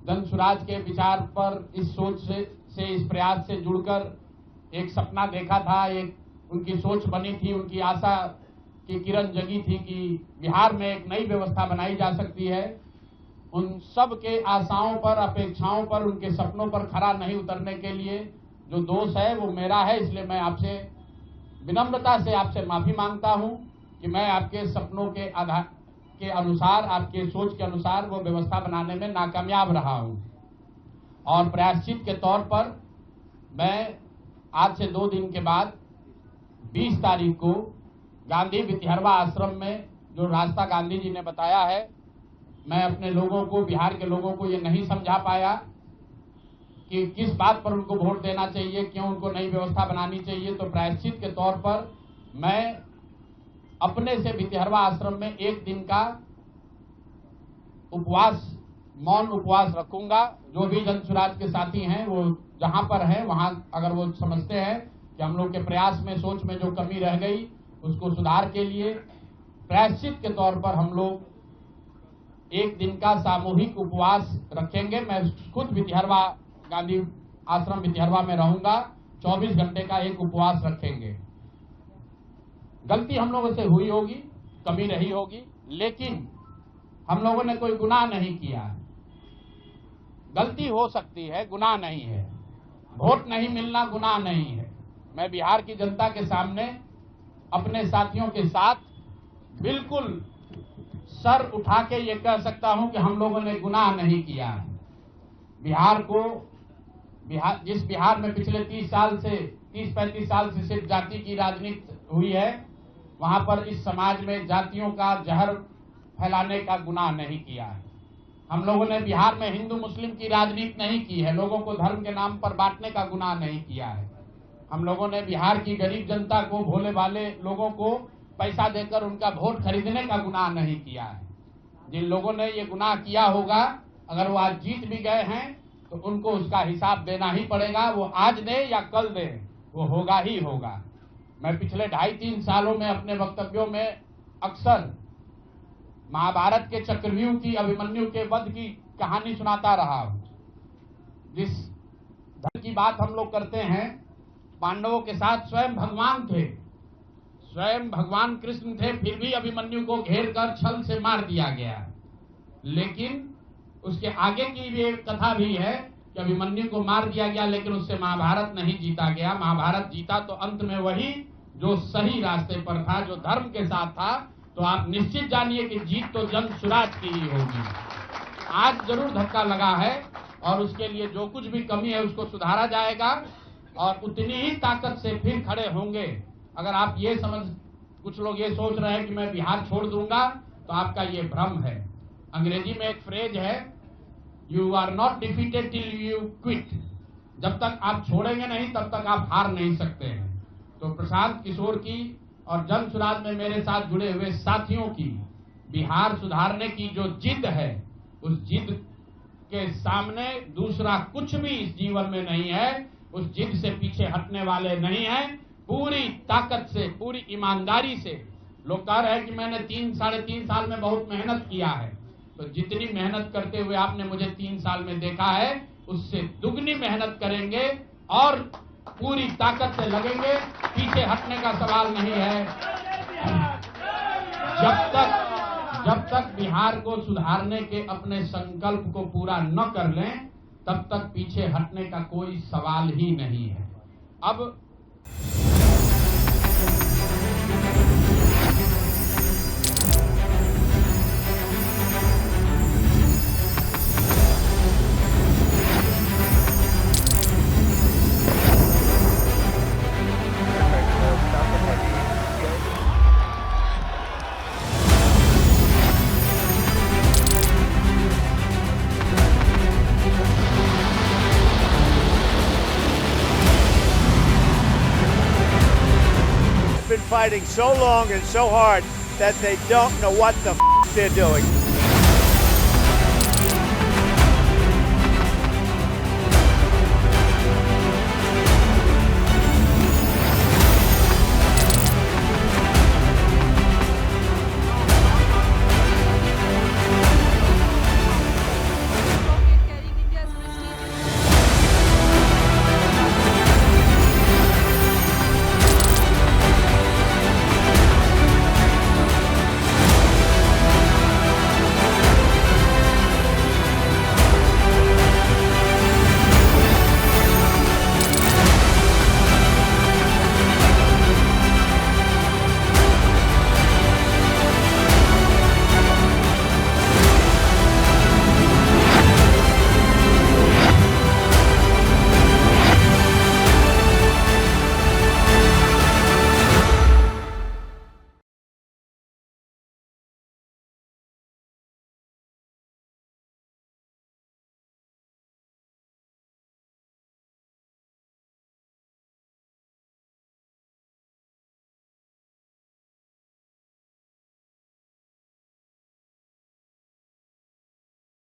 जन सुराज के विचार पर इस सोच से इस प्रयास से जुड़कर एक सपना देखा था, एक उनकी सोच बनी थी, उनकी आशा की किरण जगी थी कि बिहार में एक नई व्यवस्था बनाई जा सकती है। उन सब के आशाओं पर, अपेक्षाओं पर, उनके सपनों पर खरा नहीं उतरने के लिए जो दोष है वो मेरा है। इसलिए मैं आपसे विनम्रता से आपसे माफी मांगता हूं कि मैं आपके सपनों के आधार के अनुसार, आपके सोच के अनुसार वो व्यवस्था बनाने में नाकामयाब रहा हूं। और प्रायश्चित के तौर पर मैं आज से 2 दिन के बाद 20 तारीख को गांधी वितिहरवा आश्रम में जो रास्ता गांधी जी ने बताया है, मैं अपने लोगों को, बिहार के लोगों को ये नहीं समझा पाया कि किस बात पर उनको वोट देना चाहिए, क्यों उनको नई व्यवस्था बनानी चाहिए। तो प्रायश्चित के तौर पर मैं अपने से वितिहरवा आश्रम में 1 दिन का उपवास, मौन उपवास रखूंगा। जो भी जन सुराज के साथी हैं वो जहां पर हैं वहां अगर वो समझते हैं कि हम लोग के प्रयास में, सोच में जो कमी रह गई उसको सुधार के लिए प्रायश्चित के तौर पर हम लोग 1 दिन का सामूहिक उपवास रखेंगे। मैं खुद वितिहरवा, गांधी आश्रम वितिहरवा में रहूंगा। 24 घंटे का एक उपवास रखेंगे। गलती हम लोगों से हुई होगी, कमी रही होगी, लेकिन हम लोगों ने कोई गुनाह नहीं किया। गलती हो सकती है, गुनाह नहीं है। वोट नहीं मिलना गुनाह नहीं है। मैं बिहार की जनता के सामने अपने साथियों के साथ बिल्कुल सर उठा के ये कह सकता हूं कि हम लोगों ने गुनाह नहीं किया है। जिस बिहार में पिछले 30-35 साल से सिर्फ जाति की राजनीति हुई है, वहां पर इस समाज में जातियों का जहर फैलाने का गुनाह नहीं किया है। हम लोगों ने बिहार में हिंदू मुस्लिम की राजनीति नहीं की है, लोगों को धर्म के नाम पर बांटने का गुनाह नहीं किया है। हम लोगों ने बिहार की गरीब जनता को, भोले भाले लोगों को पैसा देकर उनका वोट खरीदने का गुनाह नहीं किया है। जिन लोगों ने ये गुनाह किया होगा, अगर वो आज जीत भी गए हैं तो उनको उसका हिसाब देना ही पड़ेगा। वो आज दे या कल दे, वो होगा ही होगा। मैं पिछले 2.5-3 सालों में अपने वक्तव्यों में अक्सर महाभारत के चक्रव्यूह की, अभिमन्यु के वध की कहानी सुनाता रहा हूं। जिस धर्म की बात हम लोग करते हैं, पांडवों के साथ स्वयं भगवान थे, स्वयं भगवान कृष्ण थे, फिर भी अभिमन्यु को घेर कर छल से मार दिया गया। लेकिन उसके आगे की भी एक कथा भी है कि अभिमन्यु को मार दिया गया, लेकिन उससे महाभारत नहीं जीता गया। महाभारत जीता तो अंत में वही जो सही रास्ते पर था, जो धर्म के साथ था। तो आप निश्चित जानिए कि जीत तो जन सुराज की ही होगी। आज जरूर धक्का लगा है और उसके लिए जो कुछ भी कमी है उसको सुधारा जाएगा और उतनी ही ताकत से फिर खड़े होंगे। अगर आप ये कुछ लोग ये सोच रहे हैं कि मैं बिहार छोड़ दूंगा, तो आपका ये भ्रम है। अंग्रेजी में एक फ्रेज है, you are not defeated till you quit. जब तक आप छोड़ेंगे नहीं तब तक आप हार नहीं सकते हैं। तो प्रशांत किशोर की और जन सुराज में मेरे साथ जुड़े हुए साथियों की बिहार सुधारने की जो जिद है, उस जिद के सामने दूसरा कुछ भी इस जीवन में नहीं है। उस जिद से पीछे हटने वाले नहीं हैं। पूरी ताकत से, पूरी ईमानदारी से। लोग कह रहे हैं कि मैंने 3-3.5 साल में बहुत मेहनत किया है। तो जितनी मेहनत करते हुए आपने मुझे 3 साल में देखा है, उससे दुगनी मेहनत करेंगे और पूरी ताकत से लगेंगे। पीछे हटने का सवाल नहीं है। जब तक बिहार को सुधारने के अपने संकल्प को पूरा न कर लें, तब तक पीछे हटने का कोई सवाल ही नहीं है। अब been fighting so long and so hard that they don't know what the f they're doing.